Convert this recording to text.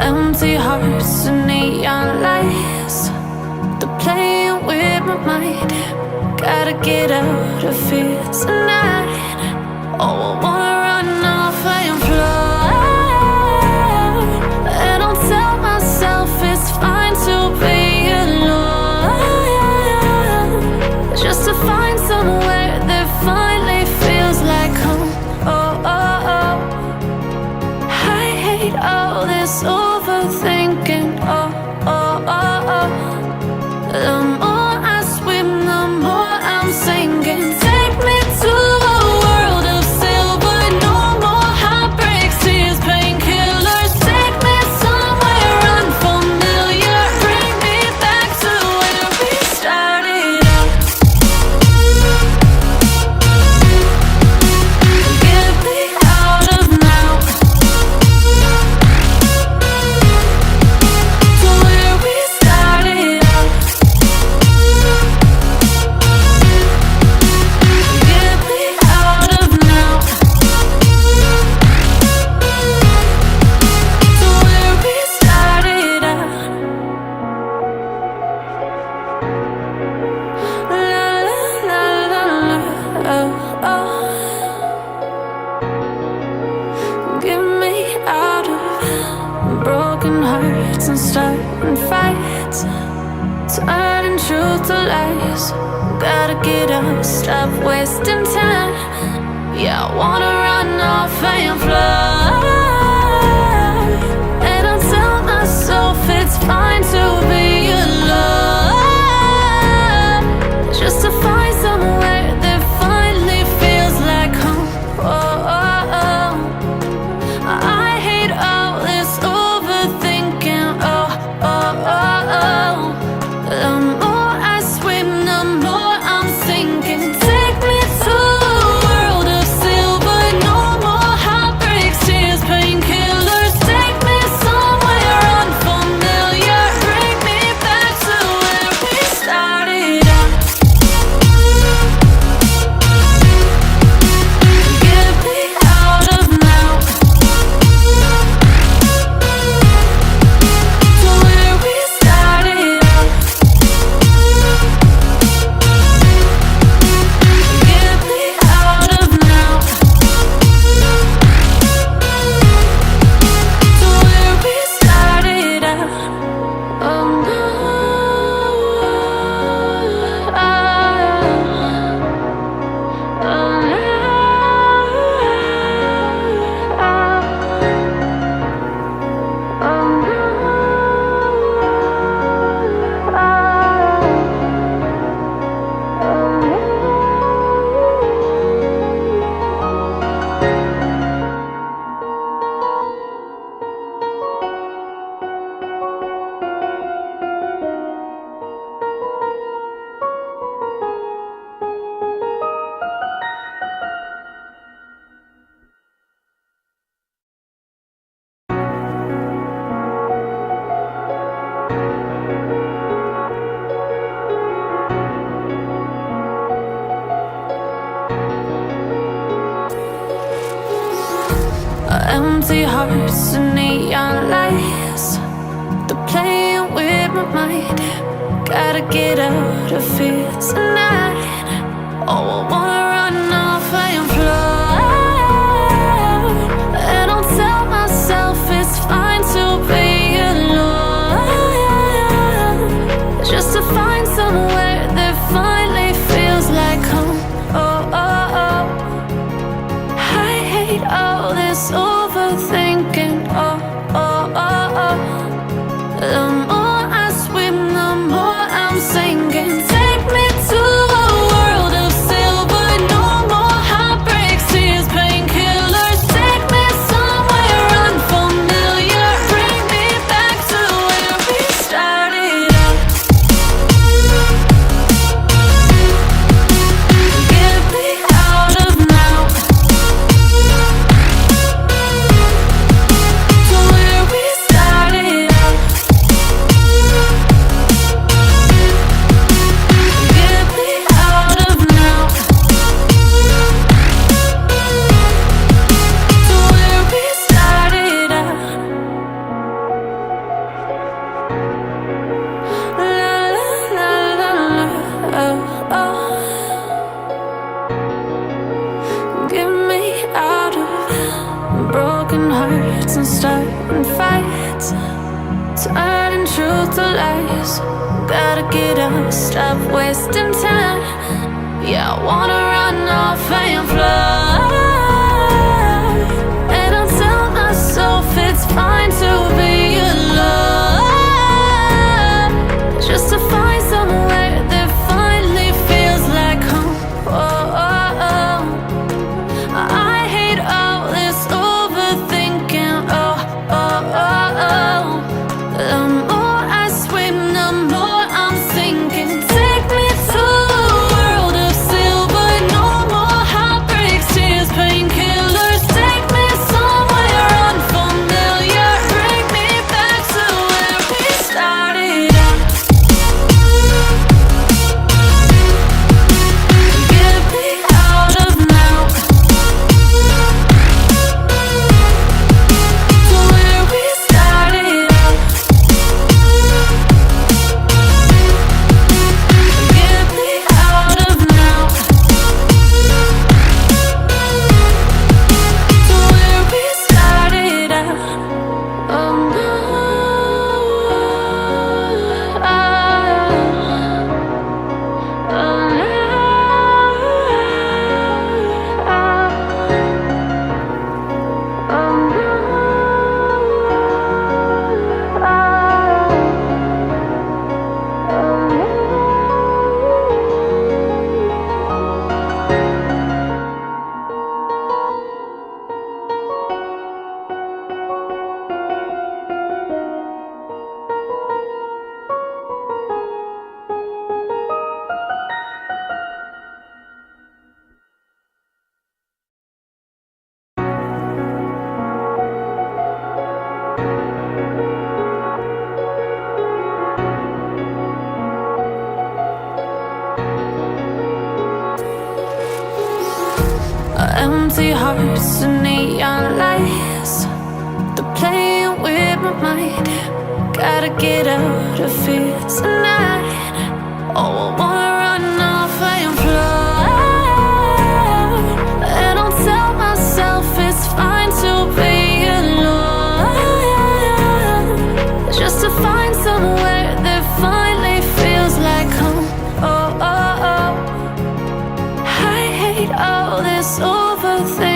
Empty hearts and neon lights, they're playing with my mind. Gotta get out of here tonight. Oh, I wanna run off and fly, and I'll tell myself it's fine to be alone, just to find somewhere that finally feels like home. Oh, oh, oh. I hate all this overthinking. Oh, oh, oh, oh. The more I swim, the more I'm sinking. Take me to a world of silver, no more heartbreaks, tears, painkillers. Take me somewhere unfamiliar, bring me back to where we started out. Get me out of now, to where we started out. Get me out of now, to where we started out. La la la la la, oh, oh. Get me out of broken hearts and starting fights, turning truth to lies. Gotta get up, stop wasting time. Yeah, I wanna run off and fly, and I'll tell myself it's fine to be alone, just to find somewhere that finally feels like home. Oh, oh, oh. I hate all this overthinking. Oh, oh, oh, oh. The more I swim, the more I'm sinking. Take me to a world of silver, no more heartbreaks, tears, painkillers. Take me somewhere unfamiliar, bring me back to where we started out. Get me out of now, to where we started out. Get me out of now, to where we started out. Oh no, oh empty hearts and neon lights, they're playing with my mind. Gotta get out of here tonight. Oh, I wanna run off and fly, and I'll tell myself it's fine to be alone, just to find somewhere that finally feels like home. Oh, oh, oh. I hate all this overthinking. Oh, oh, oh, oh. The more I swim, the more I'm sinking. Take me to a world of silver, no turning truth to lies. Gotta get up, stop wasting time. Yeah, I wanna run off and fly. And I'll tell myself it's fine to be alone, just to find somewhere that finally feels like home. Oh, oh, oh. I hate all this overthinking. Oh, oh, oh, oh. The more I swim, the more I'm sinking. Take me to a world of silver. No more heartbreaks, tears, painkillers. Take me somewhere unfamiliar. Bring me back to where we started out. Get me out of now, to where we started out. Get me out of now, to where we started out. Oh no, empty hearts and neon lights, they're playing with my mind. Gotta get out of here tonight. Oh, I wanna run off and fly. And I'll tell myself it's fine to be alone, just to find somewhere that finally feels like home. Oh, oh, oh. I hate all this overthinking.